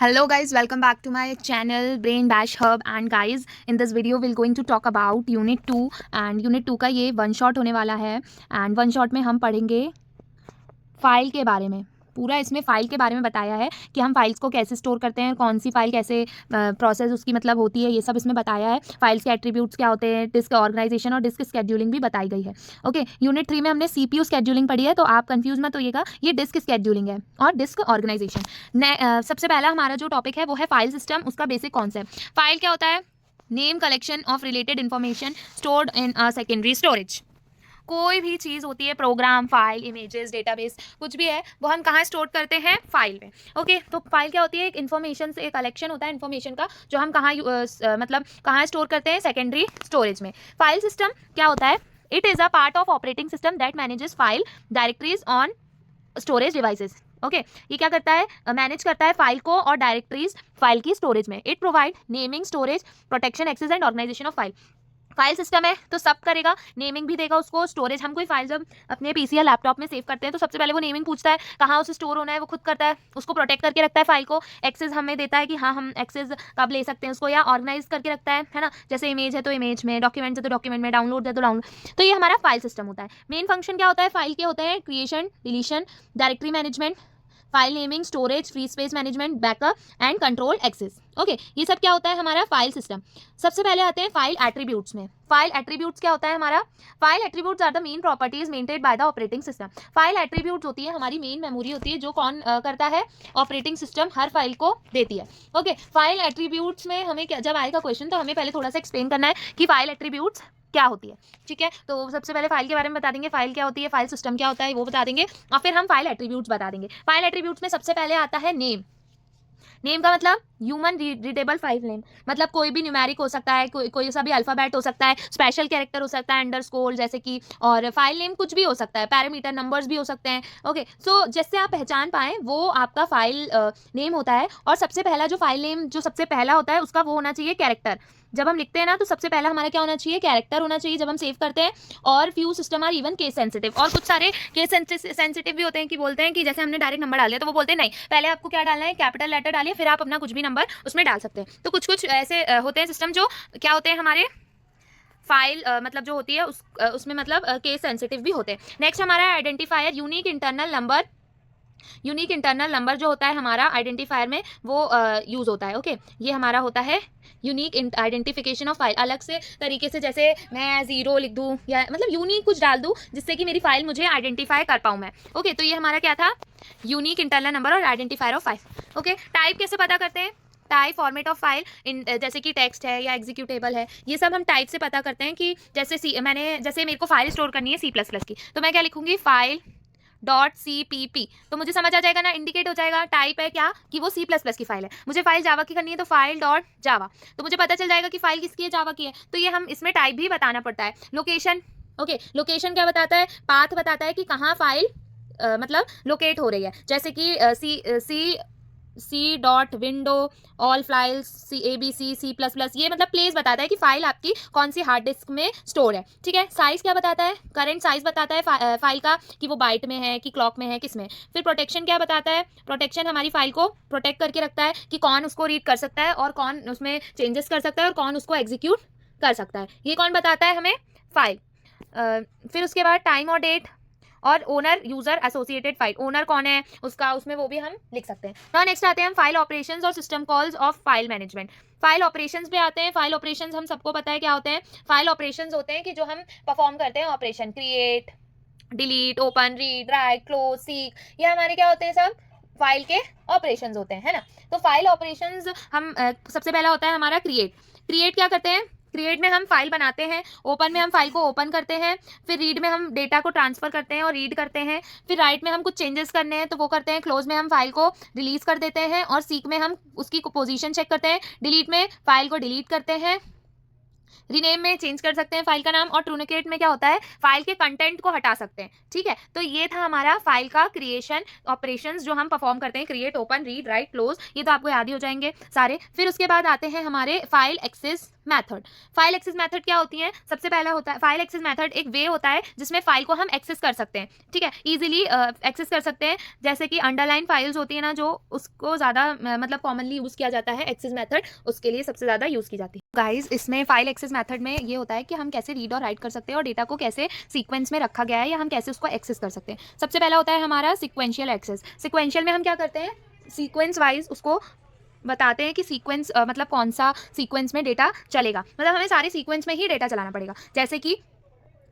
Hello guys, welcome back to my channel Brain Bash Hub and guys in this video we're going to talk about Unit 2 and Unit 2 का ये one shot होने वाला है and one shot में हम पढ़ेंगे file के बारे में। पूरा इसमें फ़ाइल के बारे में बताया है कि हम फाइल्स को कैसे स्टोर करते हैं, कौन सी फाइल कैसे प्रोसेस उसकी मतलब होती है, ये सब इसमें बताया है। फाइल्स के एट्रीब्यूट्स क्या होते हैं, डिस्क ऑर्गेनाइजेशन और डिस्क स्केड्यूलिंग भी बताई गई है। ओके, यूनिट 3 में हमने सीपीयू स्केड्यूलिंग पढ़ी है, तो आप कंफ्यूज मत होइएगा, ये डिस्क स्केड्यूलिंग है और डिस्क ऑर्गेनाइजेशन। सबसे पहला हमारा जो टॉपिक है वो है फाइल सिस्टम, उसका बेसिक कॉन्सेप्ट। फाइल क्या होता है? Name collection of related information stored in a secondary storage. कोई भी चीज़ होती है, प्रोग्राम, फाइल, इमेजेस, डेटाबेस, कुछ भी है, वो हम कहाँ स्टोर करते हैं? फाइल में। ओके, तो फाइल क्या होती है? एक इन्फॉर्मेशन से एक कलेक्शन होता है इन्फॉर्मेशन का, जो हम कहाँ मतलब कहाँ स्टोर करते हैं? सेकेंडरी स्टोरेज में। फाइल सिस्टम क्या होता है? It is a part of operating system that manages file directories on storage devices. Okay, ये क्या करता है? मैनेज करता है फाइल को और डायरेक्टरीज फाइल की स्टोरेज में। It provide naming, storage, protection, access and organization of file. File system है तो सब करेगा, नेमिंग भी देगा उसको, स्टोरेज। हम कोई फाइल जब अपने पीसी या लैपटॉप में सेव करते हैं तो सबसे पहले वो नेमिंग पूछता है, कहाँ उसे स्टोर होना है, वो खुद करता है, उसको प्रोटेक्ट करके रखता है फाइल को। एक्सेस हमें देता है कि हाँ हम एक्सेस कब ले सकते हैं उसको, या ऑर्गेनाइज करके रखता है ना। जैसे इमेज है तो इमेज में, डॉक्यूमेंट है तो डॉक्यूमेंट में, डाउनलोड है तो डाउनलोड। तो ये हमारा फाइल सिस्टम होता है। मेन फंक्शन क्या होता है फाइल के? होते हैं creation, deletion, directory management, file naming, storage, free space management, backup and control access. Okay, ये सब क्या होता है हमारा फाइल सिस्टम। सबसे पहले आते हैं फाइल एट्रीब्यूट्स में। फाइल एट्रीब्यूट्स क्या होता है हमारा? File attributes are the main properties maintained by the operating system. File attributes होती है हमारी मेन मेमोरी होती है, जो कौन करता है? ऑपरेटिंग सिस्टम हर फाइल को देती है। ओके, फाइल एट्रीब्यूट्स में हमें जब आएगा क्वेश्चन तो हमें पहले थोड़ा सा एक्सप्लेन करना है कि फाइल एट्रीब्यूट्स क्या होती है। ठीक है, तो सबसे पहले फाइल के बारे में बता देंगे, फाइल क्या होती है, फाइल सिस्टम क्या होता है वो बता देंगे, और फिर हम फाइल एट्रीब्यूट्स बता देंगे। फाइल एट्रीब्यूट्स में सबसे पहले आता है नेम। नेम का मतलब ह्यूमन रीडेबल फाइल नेम, मतलब कोई भी न्यूमेरिक हो सकता है, कोई सा भी अल्फाबेट हो सकता है, स्पेशल कैरेक्टर हो सकता है, अंडरस्कोर जैसे कि, और फाइल नेम कुछ भी हो सकता है, पैरामीटर नंबर्स भी हो सकते हैं। ओके, सो जिससे आप पहचान पाएँ वो आपका फाइल नेम होता है। और सबसे पहला जो फाइल नेम जो सबसे पहला होता है उसका वो होना चाहिए कैरेक्टर। जब हम लिखते हैं ना तो सबसे पहला हमारा क्या होना चाहिए? कैरेक्टर होना चाहिए जब हम सेव करते हैं। और few system are even case sensitive, और कुछ सारे केस सेंसिटिव भी होते हैं कि बोलते हैं कि जैसे हमने डायरेक्ट नंबर डाल दिया तो वो बोलते हैं नहीं, पहले आपको क्या डालना है? कैपिटल लेटर डालिए, फिर आप अपना कुछ भी नंबर उसमें डाल सकते हैं। तो कुछ कुछ ऐसे होते हैं सिस्टम जो क्या होते हैं हमारे फाइल मतलब जो होती है उसमें मतलब केस सेंसिटिव भी होते हैं। नेक्स्ट हमारा identifier, unique internal number. Unique internal number जो होता है हमारा आइडेंटिफायर में वो यूज़ होता है। ओके, ये हमारा होता है यूनिक आइडेंटिफिकेशन ऑफ फाइल। अलग से तरीके से जैसे मैं 0 लिख दूँ या मतलब यूनिक कुछ डाल दूँ जिससे कि मेरी फाइल मुझे आइडेंटिफाई कर पाऊँ मैं। ओके, तो ये हमारा क्या था? यूनिक इंटरनल नंबर और identifier of file. Okay, type कैसे पता करते हैं? Type format of file in जैसे कि टेक्स्ट है या एग्जीक्यूटेबल है, ये सब हम टाइप से पता करते हैं कि जैसे जैसे मेरे को फाइल स्टोर करनी है C++ की, तो मैं क्या लिखूंगी? फाइल .cpp, तो मुझे समझ आ जाएगा ना, इंडिकेट हो जाएगा टाइप है क्या कि वो C++ की फाइल है। मुझे फाइल जावा की करनी है तो फाइल .java, तो मुझे पता चल जाएगा कि फाइल किसकी है? जावा की है। तो ये हम इसमें टाइप भी बताना पड़ता है। लोकेशन, ओके, लोकेशन क्या बताता है? पाथ बताता है कि कहाँ फाइल मतलब लोकेट हो रही है। जैसे कि C.window all files ABC C++, ये मतलब प्लेस बताता है कि फाइल आपकी कौन सी हार्ड डिस्क में स्टोर है। ठीक है, साइज क्या बताता है? करंट साइज बताता है फाइल का कि वो बाइट में है कि क्लॉक में है, किस में। फिर प्रोटेक्शन क्या बताता है? प्रोटेक्शन हमारी फाइल को प्रोटेक्ट करके रखता है कि कौन उसको रीड कर सकता है और कौन उसमें चेंजेस कर सकता है और कौन उसको एग्जीक्यूट कर सकता है, ये कौन बताता है हमें? फाइल। फिर उसके बाद टाइम और डेट और owner user associated file, owner कौन है उसका, उसमें वो भी हम लिख सकते हैं। नाउ नेक्स्ट आते हैं हम फाइल ऑपरेशंस और system calls of file management. File operations पे आते हैं। फाइल ऑपरेशंस हम सबको पता है क्या होते हैं। फाइल ऑपरेशंस होते हैं कि जो हम परफॉर्म करते हैं operation, create, delete, open, read, right, close, seek, ये हमारे क्या होते हैं? सब फाइल के ऑपरेशंस होते हैं, है ना। तो फाइल ऑपरेशंस हम सबसे पहला होता है हमारा क्रिएट। क्रिएट क्या करते हैं? क्रिएट में हम फाइल बनाते हैं, ओपन में हम फाइल को ओपन करते हैं, फिर रीड में हम डेटा को ट्रांसफर करते हैं और रीड करते हैं, फिर राइट में हम कुछ चेंजेस करने हैं तो वो करते हैं, क्लोज में हम फाइल को रिलीज कर देते हैं, और सीक में हम उसकी पोजीशन चेक करते हैं, डिलीट में फाइल को डिलीट करते हैं, रीनेम में चेंज कर सकते हैं फाइल का नाम, और ट्रूनिकेट में क्या होता है, फाइल के कंटेंट को हटा सकते हैं। ठीक है, तो ये था हमारा फाइल का क्रिएशन ऑपरेशंस जो हम परफॉर्म करते हैं, create, open, read, right, close, ये तो आपको याद ही हो जाएंगे सारे। फिर उसके बाद आते हैं हमारे file access method. File access method क्या होती है, सबसे पहला होता है फाइल एक्सेस मेथड एक वे होता है जिसमें फाइल को हम एक्सेस कर सकते हैं। ठीक है, इजीली एक्सेस कर सकते हैं, जैसे कि अंडरलाइन फाइल्स होती है ना, जो उसको ज़्यादा मतलब कॉमनली यूज़ किया जाता है एक्सेस मेथड, उसके लिए सबसे ज़्यादा यूज़ की जाती है। गाइज, इसमें फाइल एक्सेस मेथड में ये होता है कि हम कैसे रीड और राइट कर सकते हैं, और डेटा को कैसे सीक्वेंस में रखा गया है या हम कैसे उसको एक्सेस कर सकते हैं। सबसे पहला होता है हमारा सिक्वेंशियल एक्सेस। सिक्वेंशियल में हम क्या करते हैं, सीक्वेंस वाइज उसको बताते हैं कि सीक्वेंस मतलब कौन सा सीक्वेंस में डेटा चलेगा, मतलब हमें सारे सीक्वेंस में ही डेटा चलाना पड़ेगा। जैसे कि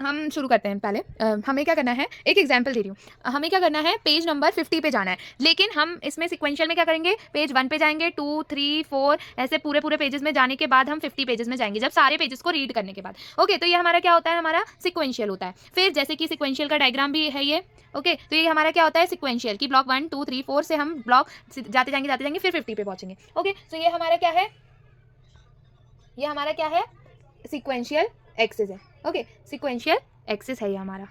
हम शुरू करते हैं पहले, हमें क्या करना है, एक एग्जांपल दे रही हूँ, हमें क्या करना है, पेज नंबर 50 पे जाना है, लेकिन हम इसमें सिक्वेंशियल में क्या करेंगे, पेज 1 पे जाएंगे, 2, 3, 4 ऐसे पूरे पूरे पेजेस में जाने के बाद हम 50 पेजेस में जाएंगे, जब सारे पेजेस को रीड करने के बाद। ओके, तो ये हमारा क्या होता है, हमारा सिक्वेंशियल होता है। फिर जैसे कि सिक्वेंशियल का डायग्राम भी है ये। ओके, तो ये हमारा क्या होता है, सिक्वेंशियल की ब्लॉक 1, 2, 3, 4 से हम ब्लॉक जाते जाएंगे फिर 50 पे पहुंचेंगे। ओके, तो ये हमारा क्या है, ये हमारा क्या है, सिक्वेंशियल एक्सेस है। ओके, सिक्वेंशियल एक्सेस है ये हमारा।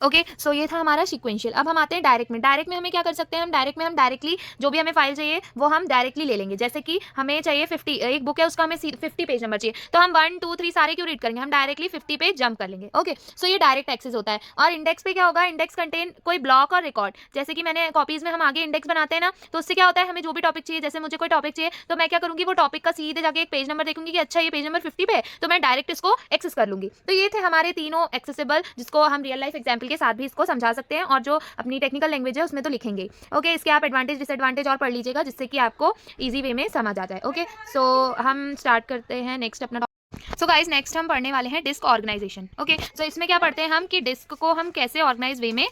ओके, सो ये था हमारा सिक्वेंशियल। अब हम आते हैं डायरेक्ट में। डायरेक्ट में हमें क्या कर सकते हैं, हम डायरेक्टली जो भी हमें फाइल चाहिए वो हम डायरेक्टली ले लेंगे। जैसे कि हमें चाहिए 50, एक बुक है उसका हमें 50 पेज नंबर चाहिए, तो हम 1, 2, 3 सारे क्यों रीड करेंगे, हम डायरेक्टली 50 पे जंप कर लेंगे। ओके, सो ये डायरेक्ट एक्सेस होता है। और इंडेक्स पे क्या होगा, इंडेक्स कंटेन कोई ब्लॉक और रिकॉर्ड, जैसे कि मैंने कॉपीज में हम आगे इंडेक्स बनाते हैं ना, तो उससे क्या होता है, हमें जो भी टॉपिक चाहिए, जैसे मुझे कोई टॉपिक चाहिए तो मैं क्या करूँगी, वो टॉपिक का सीधे जाके एक पेज नंबर देखूंगी कि अच्छा ये पेज नंबर 50 पे है, तो मैं डायरेक्ट इसको एक्सेस कर लूंगी। तो ये थे हमारे तीनों एक्सेसिबल, जिसको हम रियल लाइफ एग्जाम्पल के साथ भी इसको समझा सकते हैं, और जो अपनी टेक्निकल लैंग्वेज है उसमें तो लिखेंगे। ओके, इसके आप एडवांटेज डिसएडवांटेज और पढ़ लीजिएगा, जिससे कि आपको इजी वे में समझ आ जाए। ओके, सो हम स्टार्ट करते हैं नेक्स्ट अपना। सो गाइज, नेक्स्ट हम पढ़ने वाले हैं डिस्क ऑर्गेनाइजेशन। ओके, सो इसमें क्या पढ़ते हैं हम कि डिस्क को हम कैसे ऑर्गेनाइज वे में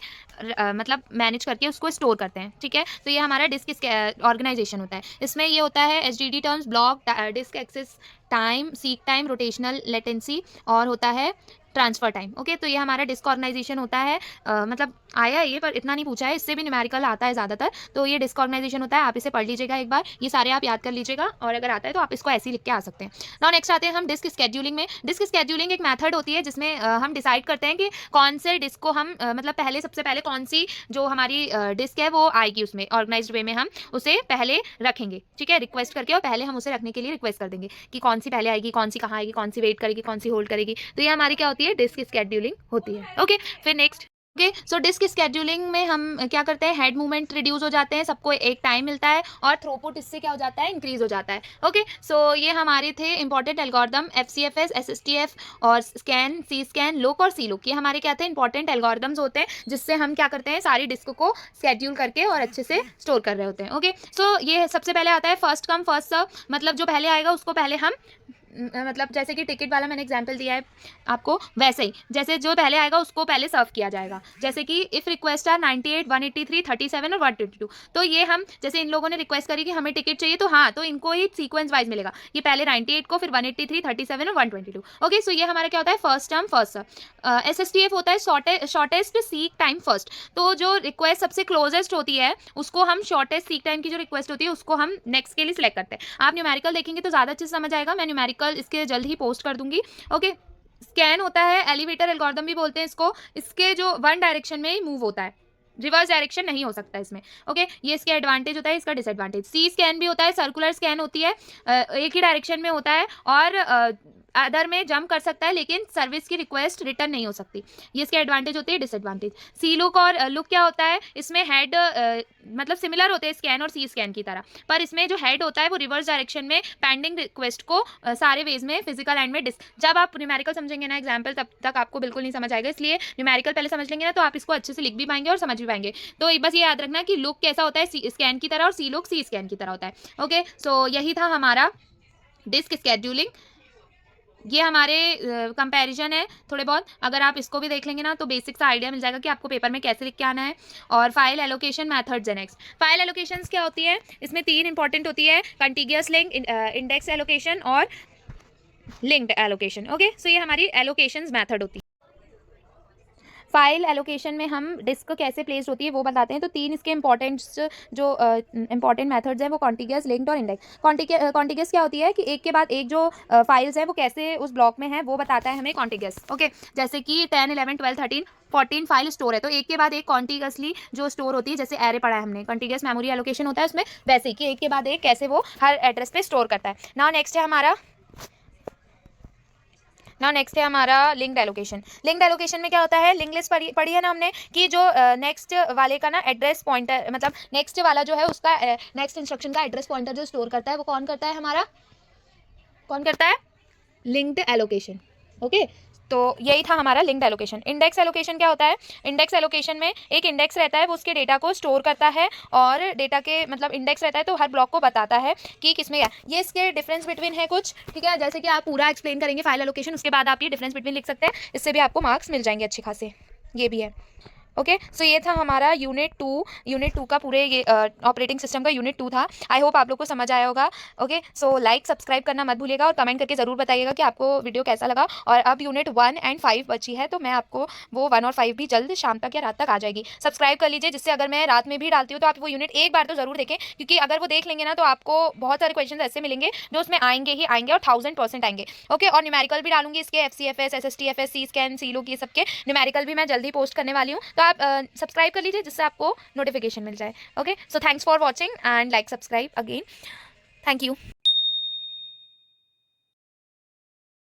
मतलब मैनेज करके उसको स्टोर करते हैं। ठीक है, तो ये हमारा डिस्क ऑर्गेनाइजेशन होता है। इसमें ये होता है HDD terms, block, disk access time, seek time, rotational latency, और होता है ट्रांसफर टाइम। ओके, तो ये हमारा डिस्क ऑर्गेनाइजेशन होता है। मतलब आया ये, पर इतना नहीं पूछा है, इससे भी न्यूमेरिकल आता है ज़्यादातर, तो ये डिस्क ऑर्गेनाइजेशन होता है। आप इसे पढ़ लीजिएगा एक बार, ये सारे आप याद कर लीजिएगा, और अगर आता है तो आप इसको ऐसे ही लिख के आ सकते हैं। नाउ नेक्स्ट आते हैं हम डिस्क स्केड्यूलिंग में। डिस्क स्केड्यूलिंग एक मेथड होती है जिसमें हम डिसाइड करते हैं कि कौन से डिस्क को हम मतलब पहले, सबसे पहले कौन सी जो हमारी डिस्क है वो आएगी, उसमें ऑर्गेनाइज्ड वे में हम उसे पहले रखेंगे। ठीक है, रिक्वेस्ट करके, और पहले हम उसे रखने के लिए रिक्वेस्ट कर देंगे कि कौन सी पहले आएगी, कौन सी कहाँ आएगी, कौन सी वेट करेगी, कौन सी होल्ड करेगी। तो ये हमारी क्या होती है, डिस्क स्केड्यूलिंग होती है। ओके, फिर नेक्स्ट। ओके, सो डिस्क स्केड्यूलिंग में हम क्या करते हैं, हेड मूवमेंट रिड्यूस हो जाते हैं, सबको एक टाइम मिलता है, और थ्रूपुट इससे क्या हो जाता है, इंक्रीज हो जाता है। ओके, सो ये हमारे थे इंपॉर्टेंट एल्गोरिदम, FCFS, SSTF और स्कैन, सी स्कैन, लुक और सी लुक। ये हमारे क्या थे, इंपॉर्टेंट एल्गोरिदम्स होते हैं, जिससे हम क्या करते हैं, सारी डिस्क को स्केड्यूल करके और अच्छे से स्टोर कर रहे होते हैं। ओके, सो ये सबसे पहले आता है फर्स्ट कम फर्स्ट सर्व, मतलब जो पहले आएगा उसको पहले हम मतलब जैसे कि टिकट वाला मैंने एग्जांपल दिया है आपको, वैसे ही जैसे जो पहले आएगा उसको पहले सर्व किया जाएगा। जैसे कि इफ़ रिक्वेस्ट आर 98, 183, 37 और 122, तो ये हम जैसे इन लोगों ने रिक्वेस्ट करी कि हमें टिकट चाहिए, तो हाँ, तो इनको ही सीक्वेंस वाइज मिलेगा, ये पहले 98 को, फिर 183, 37 और 122। ओके, सो ये हमारा क्या होता है, first come first serve. SSTF होता है शॉर्टेस्ट सीक टाइम फर्स्ट, तो जो रिक्वेस्ट सबसे क्लोजेस्ट होती है उसको हम शॉर्टेस्ट सीक टाइम की जो रिक्वेस्ट होती है उसको हम नेक्स्ट के लिए सिलेक्ट करते हैं। आप न्यूमेरिकल देखेंगे तो ज़्यादा अच्छे से समझ आएगा, मैं न्यूमेरिकल इसके जल्द ही पोस्ट कर दूंगी। ओके, स्कैन होता है, एलिवेटर एल्गोरिथम भी बोलते हैं इसको, इसके जो वन डायरेक्शन में ही मूव होता है, रिवर्स डायरेक्शन नहीं हो सकता इसमें। ओके, ये इसके एडवांटेज होता है, इसका डिसएडवांटेज। सी स्कैन भी होता है, सर्कुलर स्कैन होती है, एक ही डायरेक्शन में होता है, और अदर में जंप कर सकता है, लेकिन सर्विस की रिक्वेस्ट रिटर्न नहीं हो सकती। ये इसके एडवांटेज होते हैं, डिसएडवांटेज। सी लुक और लुक क्या होता है, इसमें हेड मतलब सिमिलर होते हैं स्कैन और सी स्कैन की तरह, पर इसमें जो हेड होता है वो रिवर्स डायरेक्शन में पेंडिंग रिक्वेस्ट को सारे वेज में फिजिकल एंड में जब आप न्यूमेरिकल समझेंगे ना एग्जाम्पल, तब तक आपको बिल्कुल नहीं समझ आएगा, इसलिए न्यूमेरिकल पहले समझ लेंगे ना, तो आप इसको अच्छे से लिख भी पाएंगे और समझ भी पाएंगे। तो बस ये याद रखना कि लुक कैसा होता है, स्कैन की तरह, और सी लुक सी स्कैन की तरह होता है। ओके, सो यही था हमारा डिस्क स्केड्यूलिंग। ये हमारे कंपैरिजन है थोड़े बहुत, अगर आप इसको भी देख लेंगे ना तो बेसिक सा आइडिया मिल जाएगा कि आपको पेपर में कैसे लिख के आना है। और फाइल एलोकेशन मेथड्स है नेक्स्ट। फाइल एलोकेशंस क्या होती है, इसमें 3 इंपॉर्टेंट होती है, कंटिग्यूअस लिंक, इंडेक्स एलोकेशन और लिंक्ड एलोकेशन। ओके, सो ये हमारी एलोकेशंस मेथड होती है। फाइल एलोकेशन में हम डिस्क कैसे प्लेस होती है वो बताते हैं। तो 3 इसके इंपॉर्टेंट्स जो इंपॉर्टेंट मेथड्स हैं वो कॉन्टिग्यूस, लिंक्ड और इंडेक्स। कॉन्टिग्यूस क्या होती है कि एक के बाद एक जो फाइल्स हैं वो कैसे उस ब्लॉक में है वो बताता है हमें कॉन्टिग्यूस। ओके, जैसे कि 10, 11, 12, 13, 14 फाइल स्टोर है, तो एक के बाद एक कॉन्टिग्यूसली जो स्टोर होती है, जैसे एरे पढ़ा है हमने, कॉन्टिग्यूस मेमोरी एलोकेशन होता है उसमें, वैसे ही कि एक के बाद एक कैसे वो हर एड्रेस पे स्टोर करता है। नेक्स्ट है हमारा लिंक्ड एलोकेशन। लिंक्ड एलोकेशन में क्या होता है, लिंक लिस्ट पढ़ी है ना हमने, कि जो नेक्स्ट वाले का ना एड्रेस पॉइंटर, मतलब नेक्स्ट वाला जो है उसका नेक्स्ट इंस्ट्रक्शन का एड्रेस पॉइंटर जो स्टोर करता है वो कौन करता है हमारा, कौन करता है, लिंक्ड एलोकेशन। ओके, तो यही था हमारा लिंक्ड एलोकेशन। इंडेक्स एलोकेशन क्या होता है, इंडेक्स एलोकेशन में एक इंडेक्स रहता है, वो उसके डेटा को स्टोर करता है और डेटा के मतलब इंडेक्स रहता है तो हर ब्लॉक को बताता है कि किसमें क्या। ये इसके डिफरेंस बिटवीन है कुछ, ठीक है, जैसे कि आप पूरा एक्सप्लेन करेंगे फाइल एलोकेशन, उसके बाद आप ये डिफरेंस बिटवीन लिख सकते हैं, इससे भी आपको मार्क्स मिल जाएंगे अच्छे खासे, ये भी है। ओके, सो ये था हमारा यूनिट 2 का पूरे ये ऑपरेटिंग सिस्टम का यूनिट 2 था। आई होप आप लोग को समझ आया होगा। ओके, सो लाइक सब्सक्राइब करना मत भूलिएगा और कमेंट करके ज़रूर बताइएगा कि आपको वीडियो कैसा लगा। और अब यूनिट 1 एंड 5 बची है, तो मैं आपको वो 1 और 5 भी जल्द शाम तक या रात तक आ जाएगी। सब्सक्राइब कर लीजिए, जिससे अगर मैं रात में भी डालती हूँ तो आप वो यूनिट एक बार तो ज़रूर देखें, क्योंकि अगर वो देख लेंगे ना तो आपको बहुत सारे क्वेश्चन ऐसे मिलेंगे जो उसमें आएंगे ही आएंगे और 1000% आएंगे। ओके, और न्यूमेरिकल भी डालूंगी इसके, FCFS, SSTFS, सी स्कैन, सी लोग, ये सबके न्यूमेरिकल भी मैं जल्दी पोस्ट करने वाली हूँ, तो आप सब्सक्राइब कर लीजिए जिससे आपको नोटिफिकेशन मिल जाए। Okay, so thanks for watching and like subscribe again, thank you.